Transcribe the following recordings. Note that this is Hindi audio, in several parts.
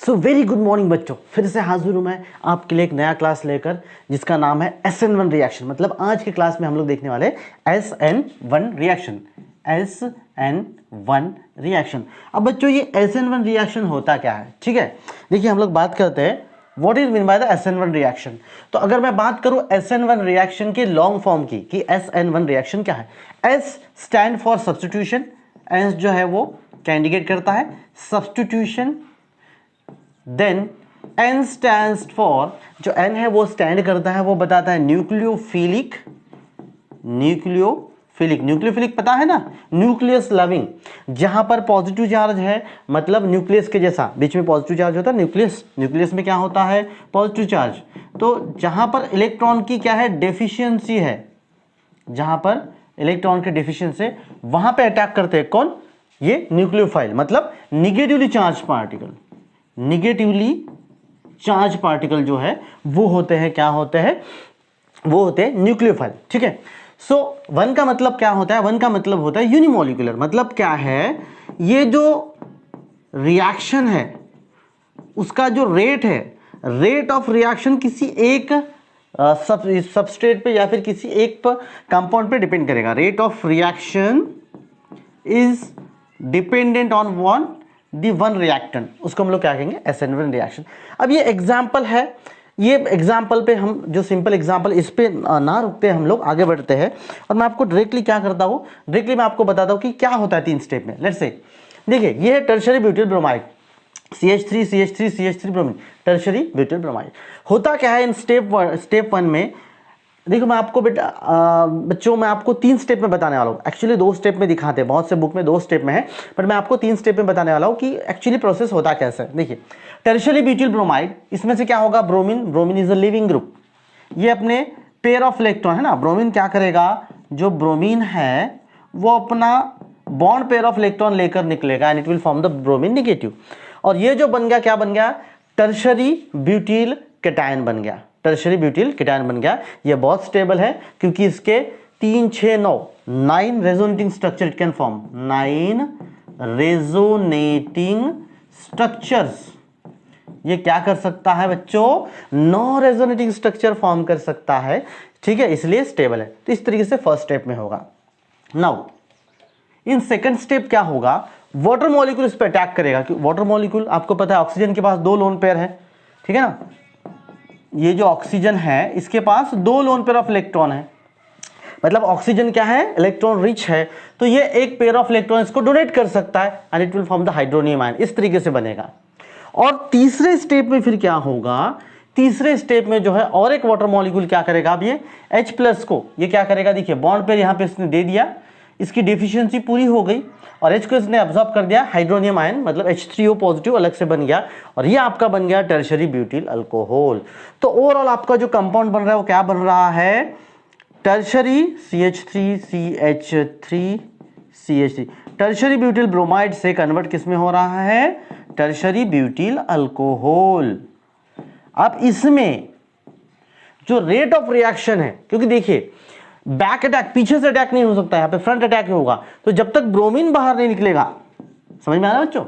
सो वेरी गुड मॉर्निंग बच्चों, फिर से हाजिर हूँ मैं आपके लिए एक नया क्लास लेकर जिसका नाम है SN1 रिएक्शन। मतलब आज के क्लास में हम लोग देखने वाले SN1 रिएक्शन। SN1 reaction. अब बच्चों ये SN1 रिएक्शन होता क्या है? ठीक है, देखिए हम लोग बात करते हैं what is mean by the SN1 reaction. तो अगर मैं बात करूं SN1 रिएक्शन के लॉन्ग फॉर्म की कि SN1 रिएक्शन क्या है। S stand for substitution. S जो है वो कैंडिडेट करता है substitution. Then N stands for, जो N है वो स्टैंड करता है, वो बताता है न्यूक्लियोफिलिक। न्यूक्लियोफिलिक पता है ना, न्यूक्लियस लविंग। जहां पर पॉजिटिव चार्ज है, मतलब न्यूक्लियस के जैसा बीच में पॉजिटिव चार्ज होता है, न्यूक्लियस में क्या होता है, पॉजिटिव चार्ज। तो जहां पर इलेक्ट्रॉन की क्या है, डेफिशिएंसी है, जहां पर इलेक्ट्रॉन के डेफिशिएंसी है वहां पे अटैक करते हैं कौन, ये न्यूक्लियोफाइल, मतलब negatively charge particle. Negatively charge particle जो है वो होते हैं, क्या होते हैं, वो होते हैं न्यूक्लियोफाइल। ठीक है, सो वन का मतलब क्या होता है, वन का मतलब होता है यूनिमोलिकुलर। मतलब क्या है, ये जो रिएक्शन है उसका जो रेट है, रेट ऑफ रिएक्शन किसी एक सबस्ट्रेट पे या फिर किसी एक कंपाउंड पे डिपेंड करेगा। Rate of reaction is dependent on one reactant, उसको हम लोग क्या कहेंगे, SN1 रिएक्शन। अब ये एग्जांपल है, ये एग्जांपल पे हम जो सिंपल एग्जांपल, इस पे ना रुकते हम लोग आगे बढ़ते हैं और मैं आपको डायरेक्टली क्या करता हूँ, डायरेक्टली मैं आपको बताता हूँ कि क्या होता है 3 स्टेप में। लेट्स से देखिए ये है tertiary butyl bromide, CH3 bromine, tertiary butyl bromide. होता क्या है इन स्टेप 1 में, देखो मैं आपको बेटा बच्चों मैं आपको 3 स्टेप में बताने वाला हूँ। एक्चुअली 2 स्टेप में दिखाते हैं, बहुत से बुक में 2 स्टेप में है, बट मैं आपको 3 स्टेप में बताने वाला हूँ कि एक्चुअली प्रोसेस होता कैसे है। देखिए टर्शियरी ब्यूटाइल ब्रोमाइड, इसमें से क्या होगा, bromine is a leaving group. ये अपने पेयर ऑफ इलेक्ट्रॉन है ना, ब्रोमीन क्या करेगा, जो ब्रोमीन है वो अपना बॉन्ड पेयर ऑफ इलेक्ट्रॉन लेकर निकलेगा and it will form the bromine negative. और ये जो बन गया, क्या बन गया, टर्शियरी ब्यूटाइल कैटायन बन गया। टर्शियरी ब्यूटाइल कैटायन बन गया। ये बहुत स्टेबल है क्योंकि इसके 3, 6, 9 resonating structure it can form, 9 resonating structures. ये क्या कर सकता है बच्चों, 9 रेजोनेटिंग स्ट्रक्चर फॉर्म कर सकता है। ठीक है, इसलिए स्टेबल है। तो इस तरीके से फर्स्ट स्टेप में होगा। नाउ इन सेकंड स्टेप क्या होगा, वाटर मॉलिक्यूल इस पर अटैक करेगा। कि वाटर मॉलिक्यूल आपको पता है ऑक्सीजन के पास 2 लोन पेयर है, ठीक है ना, ये जो ऑक्सीजन है इसके पास 2 लोन पेयर ऑफ इलेक्ट्रॉन है, मतलब ऑक्सीजन क्या है, इलेक्ट्रॉन रिच है, तो ये एक पेयर ऑफ इलेक्ट्रॉन इसको डोनेट कर सकता है and it will form the hydronium ion. इस तरीके से बनेगा। और तीसरे स्टेप में फिर क्या होगा, तीसरे स्टेप में जो है और एक वाटर मॉलिक्यूल क्या करेगा, अब ये H+ को ये क्या करेगा, देखिए बॉन्ड पेयर यहाँ पे इसने दे दिया, इसकी डेफिशिएंसी पूरी हो गई और H को इसने अब्सॉर्ब कर दिया, हाइड्रोनियम आयन मतलब H3O पॉजिटिव अलग से बन गया और ये आपका बन गया टर्शियरी ब्यूटाइल अल्कोहल। तो ओवरऑल आपका जो कंपाउंड बन रहा है वो क्या बन रहा है, tertiary CH3CH3CH3, tertiary butyl bromide से कन्वर्ट किस में हो रहा है, टर्शियरी ब्यूटाइल अल्कोहल। अब इसमें जो रेट ऑफ रिएक्शन है, क्योंकि देखिए बैक अटैक, पीछे से अटैक नहीं हो सकता, यहाँ पे फ्रंट अटैक होगा, तो जब तक ब्रोमीन बाहर नहीं निकलेगा, समझ में आ रहा है बच्चों,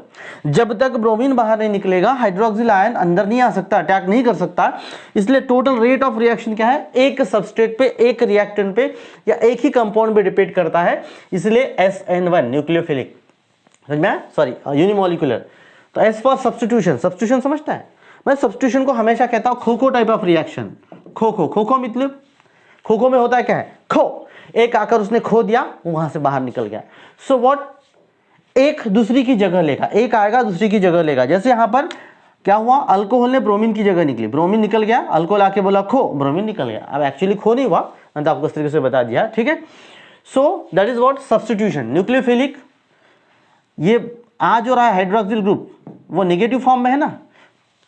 जब तक ब्रोमीन बाहर नहीं निकलेगा हाइड्रोक्सिल आयन अंदर नहीं आ सकता, अटैक नहीं कर सकता। इसलिए टोटल रेट ऑफ रिएक्शन क्या है, एक सबस्ट्रेट पे, एक रिएक्टेंट पे या एक ही कंपाउंड पे डिपेंड करता है, इसलिए SN1 न्यूक्लियोफिलिक, समझ में, सॉरी यूनिमोलिकुलर। तो S फॉर सब्स्टिट्यूशन, सब्स्टिट्यूशन समझता है, मैं सब्स्टिट्यूशन को हमेशा कहता हूं खो टाइप ऑफ रिएक्शन। खो मतलब खो में होता है क्या है, खो, एक आकर उसने खो दिया, वहां से बाहर निकल गया। सो व्हाट, एक दूसरी की जगह लेगा, एक आएगा दूसरी की जगह लेगा। जैसे यहां पर क्या हुआ, अल्कोहल ने ब्रोमीन की जगह निकली, ब्रोमीन निकल गया, अल्कोहल आके बोला खो, ब्रोमीन निकल गया। अब एक्चुअली खो नहीं हुआ, मैंने तो आपको इस तरीके से बता दिया, ठीक है। So that is what substitution. Nucleophilic, ये आ जो रहा है हाइड्रोक्सिल ग्रुप वो नेगेटिव फॉर्म में है ना,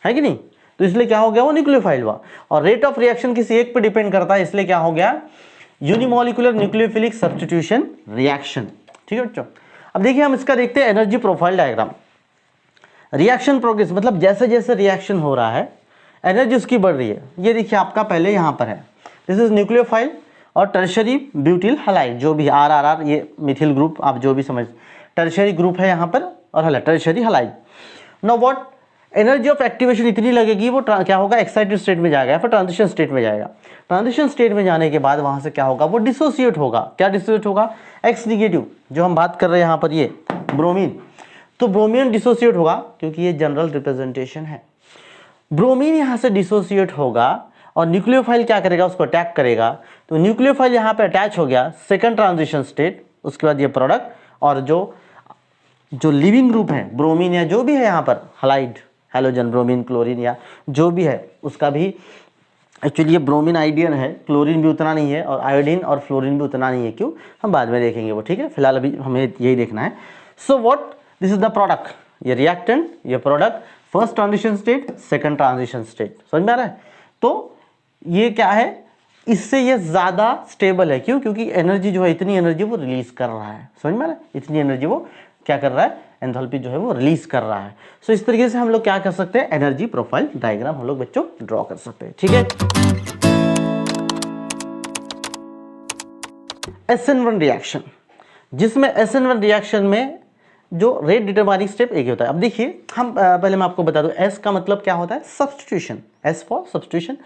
है कि नहीं, तो इसलिए क्या हो गया, वो न्यूक्लियोफाइल हुआ। और रेट ऑफ रिएक्शन किसी एक पे डिपेंड करता है, इसलिए क्या हो गया, यूनिमोलिकुलर न्यूक्लियोफिलिक सब्स्टिट्यूशन रिएक्शन। ठीक है बच्चों, अब देखिए हम इसका देखते हैं energy profile diagram. Reaction progress मतलब जैसे जैसे रिएक्शन हो रहा है एनर्जी उसकी बढ़ रही है। ये देखिए आपका पहले यहाँ पर है, दिस इज न्यूक्लियोफाइल और टर्शियरी ब्यूटाइल हैलाइड, जो भी RRR, ये मिथिल ग्रुप, आप जो भी समझ, टर्शियरी ग्रुप है यहाँ पर और tertiary halide. Now what, energy of activation इतनी लगेगी, वो क्या होगा, एक्साइटेड स्टेट में जाएगा, फिर ट्रांजिशन स्टेट में जाएगा। ट्रांजिशन स्टेट में जाने के बाद वहां से क्या होगा, वो डिसोसिएट होगा। क्या डिसोसिएट होगा, एक्स निगेटिव, जो हम बात कर रहे हैं यहाँ पर, ये ब्रोमीन, तो ब्रोमीन डिसोसिएट होगा, क्योंकि ये जनरल रिप्रेजेंटेशन है। ब्रोमीन यहाँ से डिसोसिएट होगा और न्यूक्लियोफाइल क्या करेगा, उसको अटैक करेगा। तो न्यूक्लियोफाइल यहाँ पे अटैच हो गया, सेकंड ट्रांजिशन स्टेट, उसके बाद ये प्रोडक्ट, और जो लिविंग ग्रुप है ब्रोमीन या जो भी है यहाँ पर हलाइड, हैलोजन, ब्रोमीन, क्लोरीन या जो भी है, उसका भी एक्चुअली ये ब्रोमीन आइडियन है, क्लोरीन भी उतना नहीं है और आयोडीन और फ्लोरीन भी उतना नहीं है। क्यों, हम बाद में देखेंगे वो, ठीक है, फिलहाल अभी हमें यही देखना है। So what, this is the product, ये रिएक्टेंट, ये product, first transition state, second transition state, समझ में आ रहा है। तो ये क्या है, इससे ये ज़्यादा स्टेबल है। क्यों, क्योंकि एनर्जी जो है, इतनी एनर्जी वो रिलीज कर रहा है, समझ में आ रहा है, इतनी एनर्जी वो क्या कर रहा है, एंथैल्पी जो है वो रिलीज कर रहा है। सो इस तरीके से हम लोग क्या कर सकते हैं, एनर्जी प्रोफाइल डायग्राम हम लोग बच्चों ड्रॉ कर सकते हैं, ठीक है। SN1 रिएक्शन, जिसमें SN1 रिएक्शन में जो रेट डिटरमाइनिंग स्टेप एक ही होता है। अब देखिए, हम पहले मैं आपको बता दूं, S का मतलब क्या होता है, substitution, S for substitution,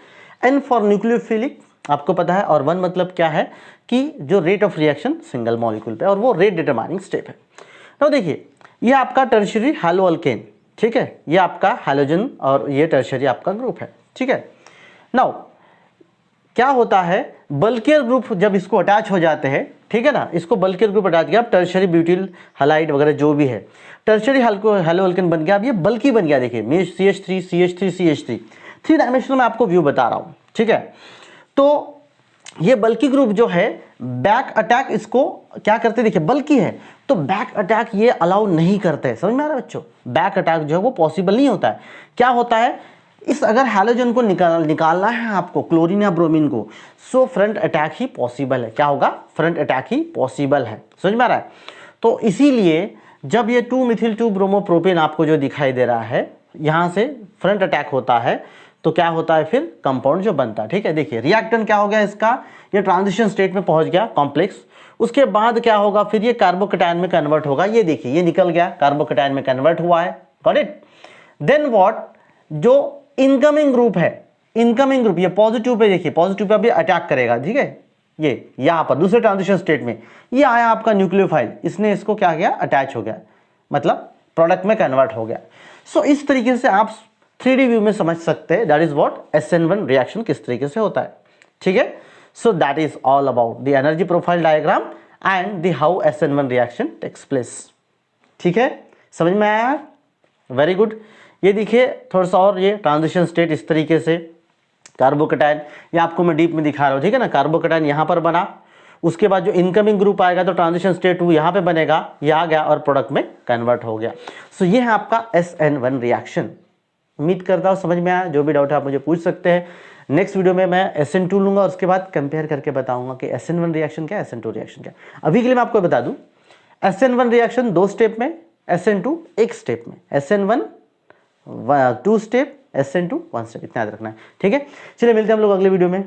N for nucleophilic, आपको पता है, और 1 मतलब क्या है कि जो rate of reaction single molecule पे, और वो रेट डिटरमाइनिंग स्टेप है। तो देखिए, ये आपका टर्शियरी हैलो अल्केन, ठीक है, ये आपका हैलोजन और ये टर्शियरी आपका ग्रुप है, ठीक है। नाउ क्या होता है, बल्कियर ग्रुप जब इसको अटैच हो जाते हैं, ठीक है ना, इसको बल्कियर ग्रुप अटैच किया, अब टर्शियरी ब्यूटिल हलाइड वगैरह जो भी है, टर्शियरी हैलो अल्केन बन गया। अब ये बल्कि बन गया, देखिए CH3 CH3 CH3, 3 डायमेंशनल में आपको व्यू बता रहा हूँ, ठीक है। तो ये बल्कि ग्रुप जो है, बैक अटैक इसको क्या करते हैं, देखिए बल्कि है तो बैक अटैक ये अलाउ नहीं करते, समझ में आ रहा है बच्चों, बैक अटैक जो है वो पॉसिबल नहीं होता है। क्या होता है, इस अगर हैलोजन को निकालना है आपको, क्लोरीन या ब्रोमीन को, सो फ्रंट अटैक ही पॉसिबल है। क्या होगा, फ्रंट अटैक ही पॉसिबल है, समझ में आ रहा है। तो इसीलिए जब ये 2-methyl 2-bromopropan आपको जो दिखाई दे रहा है, यहाँ से फ्रंट अटैक होता है, तो क्या होता है, फिर कंपाउंड जो बनता है, ठीक है। देखिए रिएक्टेंट क्या हो गया इसका, ये ट्रांजिशन स्टेट में पहुंच गया कॉम्प्लेक्स, उसके बाद क्या होगा, फिर ये कार्बोकेटायन में कन्वर्ट होगा। ये देखिए, ये निकल गया, कार्बोकेटायन में कन्वर्ट हुआ है, गॉट इट। देन व्हाट, जो इनकमिंग ग्रुप है, इनकमिंग ग्रुप ये पॉजिटिव पे, देखिए पॉजिटिव पे अभी अटैक करेगा, ठीक है। ये यहाँ पर दूसरे ट्रांजिशन स्टेट में ये आया आपका न्यूक्लियोफाइल, इसने इसको क्या किया, अटैच हो गया, मतलब प्रोडक्ट में कन्वर्ट हो गया। सो इस तरीके से आप 3D व्यू में समझ सकते हैं, that is what SN1 reaction किस तरीके से होता है, ठीक है। So that is all about the energy profile diagram and the how SN1 reaction takes place, ठीक है, समझ में आया, वेरी गुड। ये देखिए थोड़ा सा और, ये ट्रांजिशन स्टेट इस तरीके से, कार्बोकेटायन, ये आपको मैं डीप में दिखा रहा हूँ, ठीक है ना, कार्बोकेटायन यहाँ पर बना, उसके बाद जो इनकमिंग ग्रुप आएगा तो ट्रांजिशन स्टेट 2 यहाँ पे बनेगा, ये आ गया और प्रोडक्ट में कन्वर्ट हो गया। सो ये है आपका SN1 रिएक्शन। उम्मीद करता हूँ समझ में आया, जो भी डाउट है आप मुझे पूछ सकते हैं। नेक्स्ट वीडियो में मैं SN2 लूंगा और उसके बाद कंपेयर करके बताऊंगा कि SN1 रिएक्शन क्या है, SN2 रिएक्शन क्या है। अभी के लिए मैं आपको बता दूं, SN1 रिएक्शन 2 स्टेप में, SN2 1 स्टेप में, SN1 2 स्टेप, SN2 1 स्टेप, इतना याद रखना है, ठीक है। चलिए मिलते हैं हम लोग अगले वीडियो में।